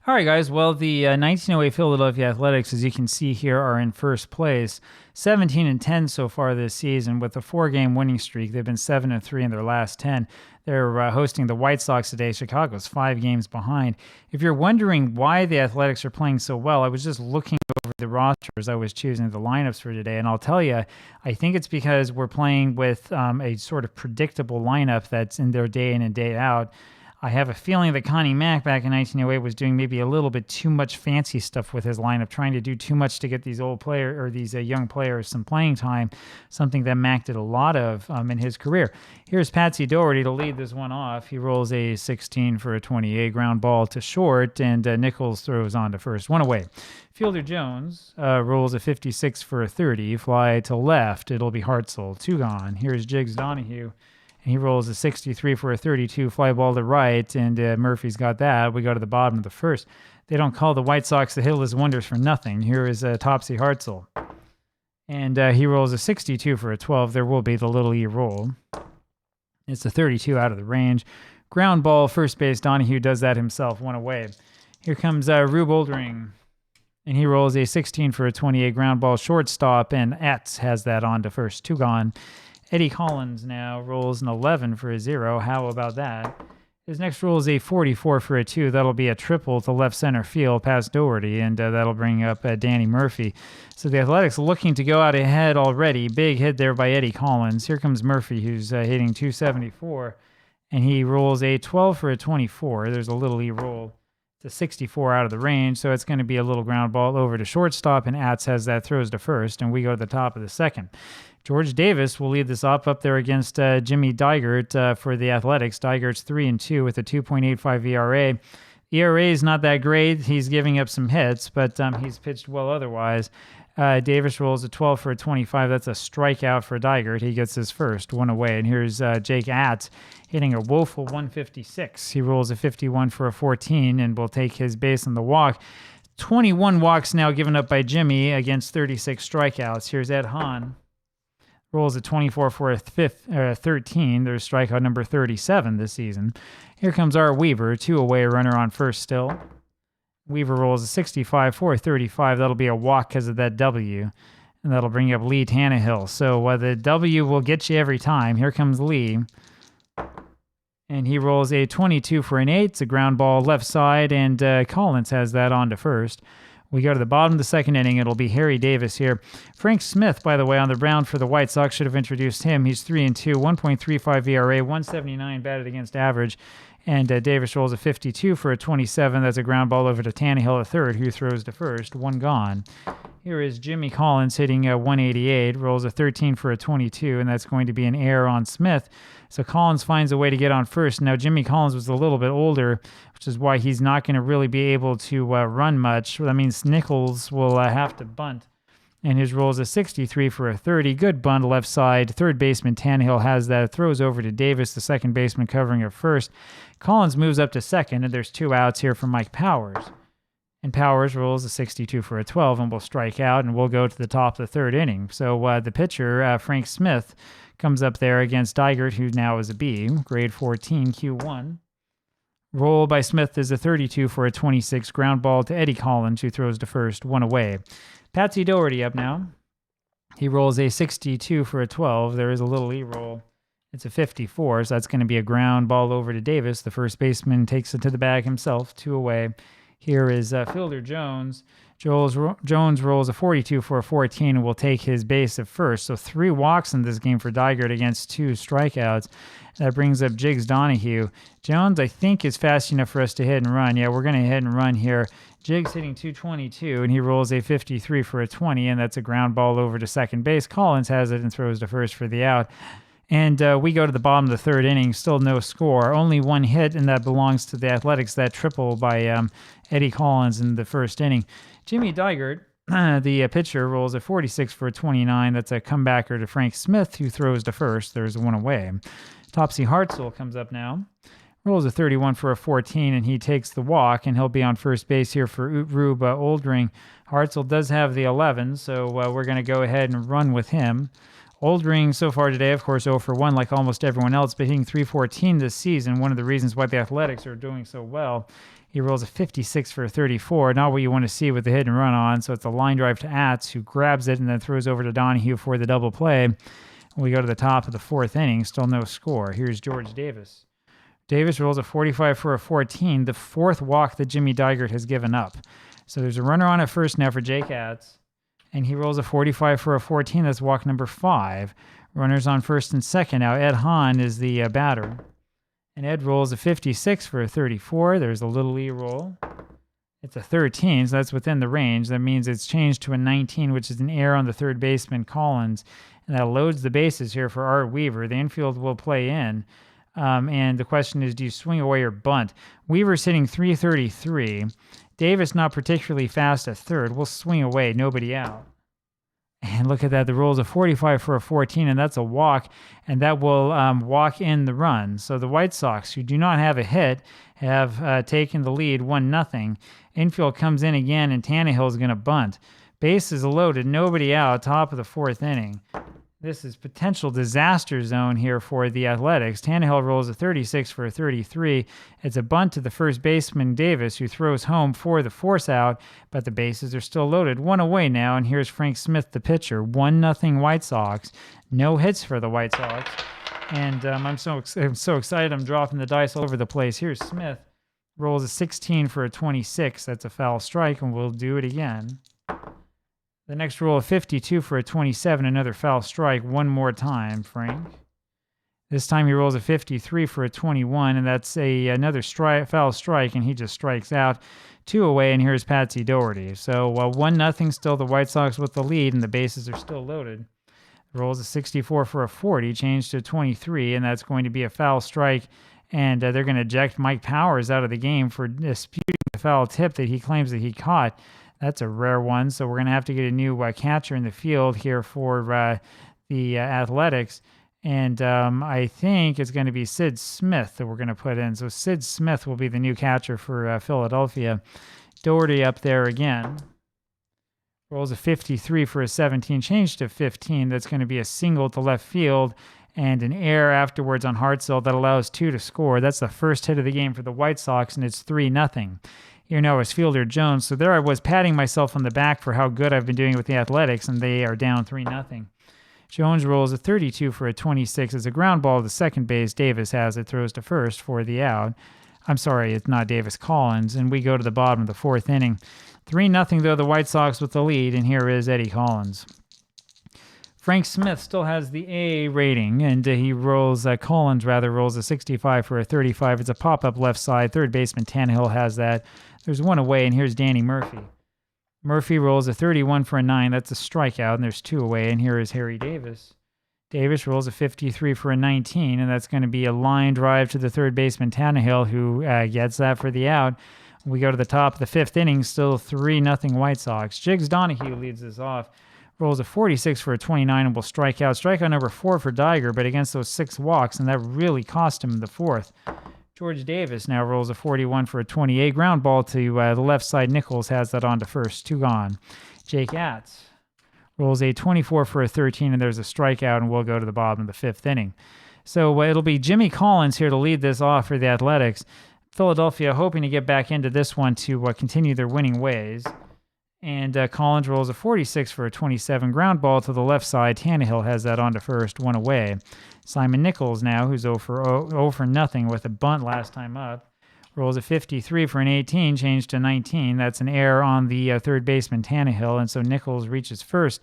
All right, guys. Well, the 1908 Philadelphia Athletics, as you can see here, are in first place, 17-10 so far this season with a 4-game winning streak. They've been 7-3 in their last 10. They're hosting the White Sox today. Chicago's 5 games behind. If you're wondering why the Athletics are playing so well, I was just looking over the rosters. I was choosing the lineups for today, and I'll tell you, I think it's because we're playing with a sort of predictable lineup that's in there day in and day out. I have a feeling that Connie Mack back in 1908 was doing maybe a little bit too much fancy stuff with his lineup, trying to do too much to get these young players some playing time, something that Mack did a lot of in his career. Here's Patsy Doherty to lead this one off. He rolls a 16 for a 28 ground ball to short, and Nichols throws on to first, one away. Fielder Jones rolls a 56 for a 30, fly to left. It'll be Hartzell, 2 gone. Here's Jiggs Donahue. He rolls a 63 for a 32, fly ball to right, and Murphy's got that. We go to the bottom of the first. They don't call the White Sox the Hitless Wonders for nothing. Here is Topsy Hartzell. And he rolls a 62 for a 12. There will be the little E roll. It's a 32 out of the range. Ground ball, first base. Donahue does that himself, 1 away. Here comes Rube Oldring. And he rolls a 16 for a 28 ground ball shortstop, and Etz has that on to first, 2 gone. Eddie Collins now rolls an 11 for a 0. How about that? His next roll is a 44 for a 2. That'll be a triple to left center field past Doherty, and that'll bring up Danny Murphy. So the Athletics looking to go out ahead already. Big hit there by Eddie Collins. Here comes Murphy, who's hitting 274, and he rolls a 12 for a 24. There's a little E roll to 64 out of the range, so it's going to be a little ground ball over to shortstop, and Atz has that, throws to first, and we go to the top of the second. George Davis will lead this up there against Jimmy Dygert for the Athletics. Dygert's 3-2 with a 2.85 ERA. ERA is not that great. He's giving up some hits, but he's pitched well otherwise. Davis rolls a 12 for a 25. That's a strikeout for Dygert. He gets his first, 1 away. And here's Jake Atz hitting a woeful 156. He rolls a 51 for a 14 and will take his base on the walk. 21 walks now given up by Jimmy against 36 strikeouts. Here's Ed Hahn. Rolls a 24 for a 13. There's strikeout number 37 this season. Here comes Art Weaver, 2 away, runner on first still. Weaver rolls a 65 for a 35. That'll be a walk because of that W, and that'll bring up Lee Tannehill. So the W will get you every time. Here comes Lee, and he rolls a 22 for an 8. It's a ground ball left side, and Collins has that on to first. We go to the bottom of the second inning. It'll be Harry Davis here. Frank Smith, by the way, on the mound for the White Sox. Should have introduced him. He's 3-2, 1.35 ERA, 179 batted against average. And Davis rolls a 52 for a 27. That's a ground ball over to Tannehill at third, who throws to first. 1 gone. Here is Jimmy Collins hitting 188, rolls a 13 for a 22, and that's going to be an error on Smith. So Collins finds a way to get on first. Now, Jimmy Collins was a little bit older, which is why he's not going to really be able to run much. That means Nichols will have to bunt. And his roll is a 63 for a 30. Good bunt left side. Third baseman Tannehill has that. Throws over to Davis, the second baseman covering at first. Collins moves up to second, and there's 2 outs here for Mike Powers. And Powers rolls a 62 for a 12 and will strike out, and we'll go to the top of the third inning. So the pitcher, Frank Smith, comes up there against Dygert, who now is a B, grade 14, Q1. Roll by Smith is a 32 for a 26, ground ball to Eddie Collins, who throws to first, 1 away. Patsy Doherty up now. He rolls a 62 for a 12. There is a little E-roll. It's a 54, so that's going to be a ground ball over to Davis. The first baseman takes it to the bag himself, 2 away. Here is Fielder Jones. Jones rolls a 42 for a 14 and will take his base at first. So 3 walks in this game for Dygert against 2 strikeouts. That brings up Jiggs Donahue. Jones, I think, is fast enough for us to hit and run. Yeah, we're going to hit and run here. Jiggs hitting 222, and he rolls a 53 for a 20, and that's a ground ball over to second base. Collins has it and throws to first for the out. And we go to the bottom of the third inning, still no score. Only 1 hit, and that belongs to the Athletics, that triple by Eddie Collins in the first inning. Jimmy Dygert, the pitcher, rolls a 46 for a 29. That's a comebacker to Frank Smith, who throws to first. There's 1 away. Topsy Hartzell comes up now. Rolls a 31 for a 14, and he takes the walk, and he'll be on first base here for Rube Oldring. Hartzell does have the 11, so we're going to go ahead and run with him. Oldring so far today, of course, 0 for 1 like almost everyone else, but hitting .314 this season. One of the reasons why the Athletics are doing so well. He rolls a 56 for a 34, not what you want to see with the hit and run on. So it's a line drive to Atz, who grabs it and then throws over to Donahue for the double play. We go to the top of the fourth inning, still no score. Here's George Davis. Davis rolls a 45 for a 14, the fourth walk that Jimmy Digert has given up. So there's a runner on at first now for Jake Atz, and he rolls a 45 for a 14. That's walk number 5. Runners on first and second. Now Ed Hahn is the batter. And Ed rolls a 56 for a 34. There's a little E roll. It's a 13, so that's within the range. That means it's changed to a 19, which is an error on the third baseman, Collins. And that loads the bases here for Art Weaver. The infield will play in. And the question is, do you swing away or bunt? Weaver's hitting 333. Davis not particularly fast at third. We'll swing away, nobody out. And look at that, the roll's a 45 for a 14, and that's a walk, and that will walk in the run. So the White Sox, who do not have a hit, have taken the lead 1-0. Infield comes in again, and Tannehill's going to bunt. Bases loaded, nobody out, top of the fourth inning. This is potential disaster zone here for the Athletics. Tannehill rolls a 36 for a 33. It's a bunt to the first baseman, Davis, who throws home for the force out, but the bases are still loaded. One away now, and here's Frank Smith, the pitcher. 1-0 White Sox. No hits for the White Sox. And I'm so excited I'm dropping the dice all over the place. Here's Smith. Rolls a 16 for a 26. That's a foul strike, and we'll do it again. The next roll of 52 for a 27, another foul strike. One more time, Frank. This time he rolls a 53 for a 21, and that's another foul strike, and he just strikes out. 2 away, and here's Patsy Doherty. So 1-0, still the White Sox with the lead, and the bases are still loaded. Rolls a 64 for a 40, changed to 23, and that's going to be a foul strike, and they're going to eject Mike Powers out of the game for disputing the foul tip that he claims that he caught. That's a rare one, so we're going to have to get a new catcher in the field here for the Athletics. And I think it's going to be Sid Smith that we're going to put in. So Sid Smith will be the new catcher for Philadelphia. Doherty up there again. Rolls a 53 for a 17, changed to 15. That's going to be a single to left field and an error afterwards on Hartzell that allows 2 to score. That's the first hit of the game for the White Sox, and it's 3-0. Here now is Fielder Jones. So there I was patting myself on the back for how good I've been doing with the Athletics, and they are down 3-0. Jones rolls a 32 for a 26. It's a ground ball to second base. Davis has it, throws to first for the out. I'm sorry, it's not Davis, Collins, and we go to the bottom of the fourth inning. 3-0 though, the White Sox with the lead, and here is Eddie Collins. Frank Smith still has the A rating, and Collins rolls a 65 for a 35. It's a pop-up left side. Third baseman Tannehill has that. There's one away, and here's Danny Murphy. Murphy rolls a 31 for a 9. That's a strikeout, and there's 2 away, and here is Harry Davis. Davis rolls a 53 for a 19, and that's going to be a line drive to the third baseman Tannehill, who gets that for the out. We go to the top of the fifth inning, still 3-0 White Sox. Jiggs Donahue leads this off. Rolls a 46 for a 29 and will strike out. Strikeout number 4 for Diger, but against those 6 walks, and that really cost him the fourth. George Davis now rolls a 41 for a 28. Ground ball to the left side. Nichols has that on to first. 2 gone. Jake Atz rolls a 24 for a 13, and there's a strikeout, and we'll go to the bottom of the fifth inning. So it'll be Jimmy Collins here to lead this off for the Athletics. Philadelphia hoping to get back into this one to continue their winning ways. And Collins rolls a 46 for a 27. Ground ball to the left side. Tannehill has that on to first. 1 away. Simon Nichols now, who's 0 for nothing with a bunt last time up, rolls a 53 for an 18, changed to 19. That's an error on the third baseman Tannehill, and so Nichols reaches first.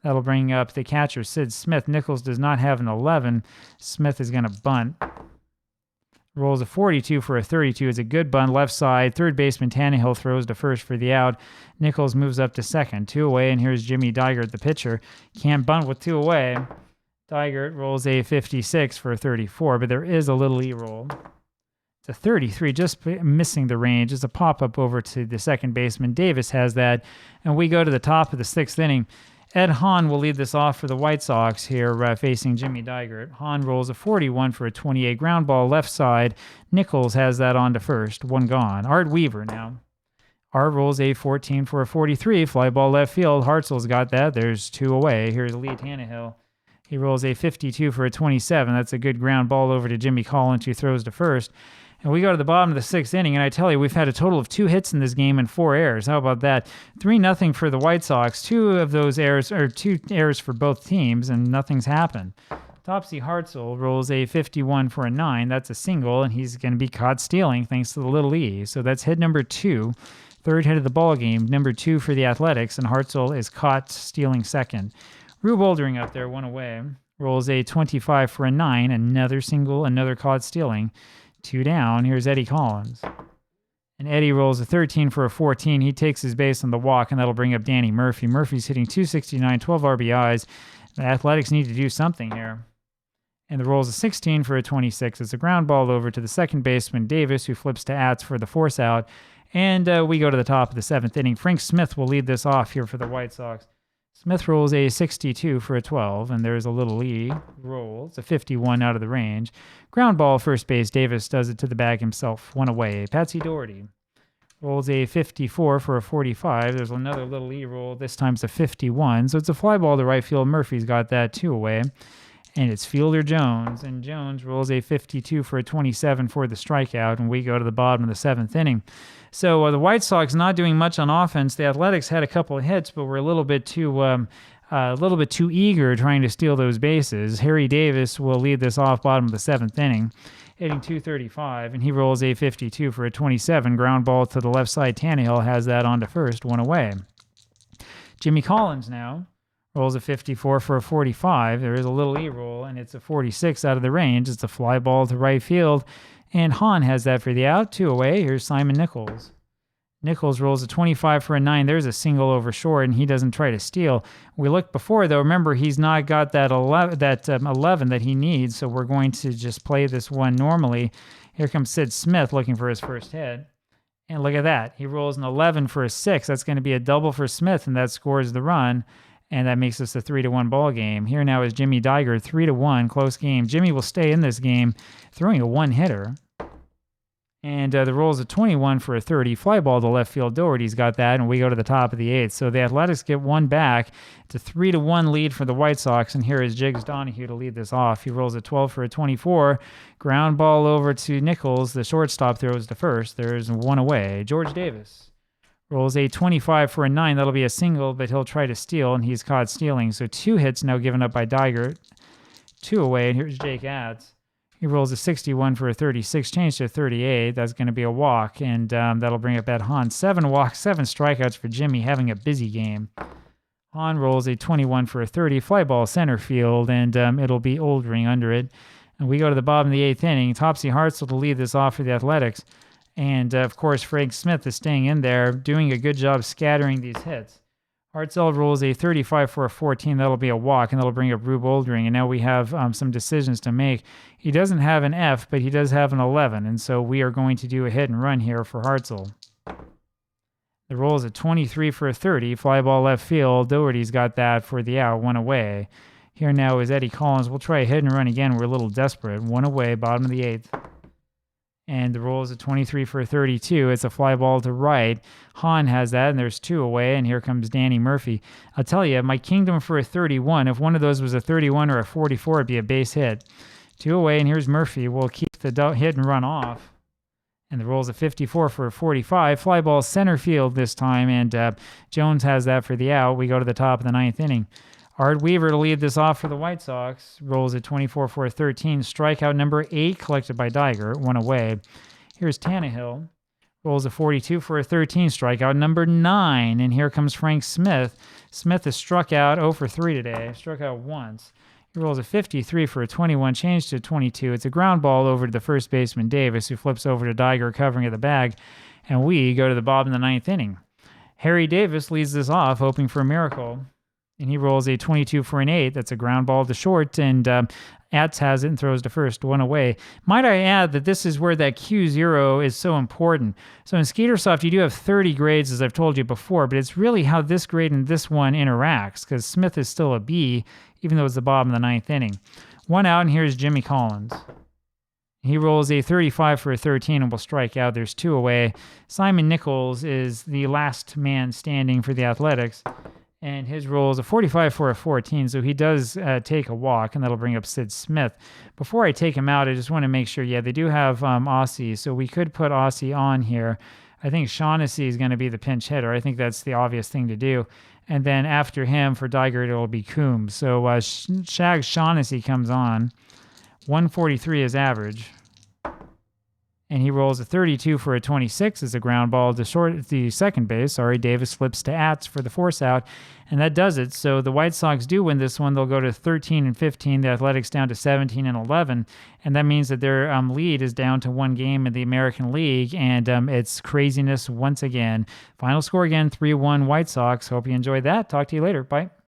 That'll bring up the catcher, Sid Smith. Nichols does not have an 11. Smith is going to bunt. Rolls a 42 for a 32. It's a good bunt, left side. Third baseman Tannehill throws to first for the out. Nichols moves up to second. 2 away, and here's Jimmy Digert, the pitcher. Can't bunt with 2 away. Digert rolls a 56 for a 34, but there is a little E-roll. It's a 33, just missing the range. It's a pop-up over to the second baseman. Davis has that, and we go to the top of the sixth inning. Ed Hahn will lead this off for the White Sox here, facing Jimmy Digert. Hahn rolls a 41 for a 28. Ground ball left side. Nichols has that on to first. 1 gone. Art Weaver now. Art rolls a 14 for a 43. Fly ball left field. Hartzell's got that. There's 2 away. Here's Lee Tannehill. He rolls a 52 for a 27. That's a good ground ball over to Jimmy Collins, who throws to first. And we go to the bottom of the 6th inning, and I tell you, we've had a total of 2 hits in this game and 4 errors. How about that? 3-0 for the White Sox. 2 of those errors, or 2 errors for both teams, and nothing's happened. Topsy Hartzell rolls a 51 for a 9. That's a single, and he's going to be caught stealing thanks to the little E. So that's hit number 2. 3rd hit of the ball game, number 2 for the Athletics, and Hartzell is caught stealing second. Rube Oldring up there, 1 away. Rolls a 25 for a 9. Another single, another caught stealing. 2 down. Here's Eddie Collins. And Eddie rolls a 13 for a 14. He takes his base on the walk, and that'll bring up Danny Murphy. Murphy's hitting 269, 12 RBIs. The Athletics need to do something here. And the roll's a 16 for a 26. It's a ground ball over to the second baseman, Davis, who flips to Atz for the force out. And we go to the top of the 7th inning. Frank Smith will lead this off here for the White Sox. Smith rolls a 62 for a 12, and there's a little E. Roll. It's a 51 out of the range. Ground ball, first base. Davis does it to the bag himself. 1 away. Patsy Doherty rolls a 54 for a 45. There's another little E roll. This time it's a 51. So it's a fly ball to right field. Murphy's got that 2 away. And it's Fielder Jones. And Jones rolls a 52 for a 27 for the strikeout. And we go to the bottom of the 7th inning. So the White Sox not doing much on offense. The Athletics had a couple of hits, but were a little bit too eager trying to steal those bases. Harry Davis will lead this off bottom of the 7th inning, hitting 235, and he rolls a 52 for a 27. Ground ball to the left side. Tannehill has that on to first, 1 away. Jimmy Collins now rolls a 54 for a 45. There is a little E roll, and it's a 46 out of the range. It's a fly ball to right field. And Hahn has that for the out. 2 away. Here's Simon Nichols. Nichols rolls a 25 for a 9. There's a single over short, and he doesn't try to steal. We looked before, though. Remember, he's not got that 11 that he needs, so we're going to just play this one normally. Here comes Sid Smith looking for his first hit. And look at that. He rolls an 11 for a 6. That's going to be a double for Smith, and that scores the run. And that makes us a 3-1 ball game. Here now is Jimmy Diger, 3-1, close game. Jimmy will stay in this game, throwing a 1-hitter. And the roll's a 21 for a 30. Fly ball to left field. Doherty's got that, and we go to the top of the 8th. So the Athletics get 1 back. It's a 3-1 lead for the White Sox, and here is Jiggs Donahue to lead this off. He rolls a 12 for a 24. Ground ball over to Nichols. The shortstop throws to first. There's 1 away. George Davis rolls a 25 for a 9. That'll be a single, but he'll try to steal, and he's caught stealing. So 2 hits now given up by Diger. 2 away, and here's Jake Atz. He rolls a 61 for a 36, changed to a 38. That's going to be a walk, and that'll bring up Ed Hahn. 7 walks, 7 strikeouts for Jimmy, having a busy game. Hahn rolls a 21 for a 30, fly ball center field, and it'll be Oldring under it. And we go to the bottom of the 8th inning. Topsy Hartzell to lead this off for the Athletics. And, of course, Frank Smith is staying in there, doing a good job scattering these hits. Hartzell rolls a 35 for a 14. That'll be a walk, and that'll bring up Rube Oldring. And now we have some decisions to make. He doesn't have an F, but he does have an 11. And so we are going to do a hit and run here for Hartzell. The roll is a 23 for a 30. Fly ball left field. Doherty's got that for the out, 1 away. Here now is Eddie Collins. We'll try a hit and run again. We're a little desperate. 1 away, bottom of the 8th. And the roll is a 23 for a 32. It's a fly ball to right. Hahn has that, and there's 2 away, and here comes Danny Murphy. I'll tell you, my kingdom for a 31, if one of those was a 31 or a 44, it'd be a base hit. 2 away, and here's Murphy. We'll keep the hit and run off. And the roll's a 54 for a 45. Fly ball center field this time, and Jones has that for the out. We go to the top of the 9th inning. Art Weaver to lead this off for the White Sox. Rolls a 24 for a 13. Strikeout number 8 collected by Diger. 1 away. Here's Tannehill. Rolls a 42 for a 13. Strikeout number 9. And here comes Frank Smith. Smith has struck out 0 for 3 today. Struck out once. He rolls a 53 for a 21. Changed to a 22. It's a ground ball over to the first baseman, Davis, who flips over to Diger, covering at the bag. And we go to the bottom of the 9th inning. Harry Davis leads this off, hoping for a miracle. And he rolls a 22 for an 8. That's a ground ball to short, and Atz has it and throws to first, 1 away. Might I add that this is where that Q0 is so important. So in Skeetersoft, you do have 30 grades, as I've told you before, but it's really how this grade and this one interacts, because Smith is still a B, even though it's the bottom of the 9th inning. 1 out, and here's Jimmy Collins. He rolls a 35 for a 13 and will strike out. There's 2 away. Simon Nichols is the last man standing for the Athletics. And his roll is a 45 for a 14, so he does take a walk, and that'll bring up Sid Smith. Before I take him out, I just want to make sure, yeah, they do have Aussie, so we could put Aussie on here. I think Shaughnessy is going to be the pinch hitter. I think that's the obvious thing to do. And then after him, for Dygert, it'll be Coombs. So Shag Shaughnessy comes on. 143 is average. And he rolls a 32 for a 26 as a ground ball to the second base. Davis flips to Atz for the force out, and that does it. So the White Sox do win this one. They'll go to 13 and 15. The Athletics down to 17 and 11, and that means that their lead is down to 1 game in the American League, and it's craziness once again. Final score again, 3-1 White Sox. Hope you enjoyed that. Talk to you later. Bye.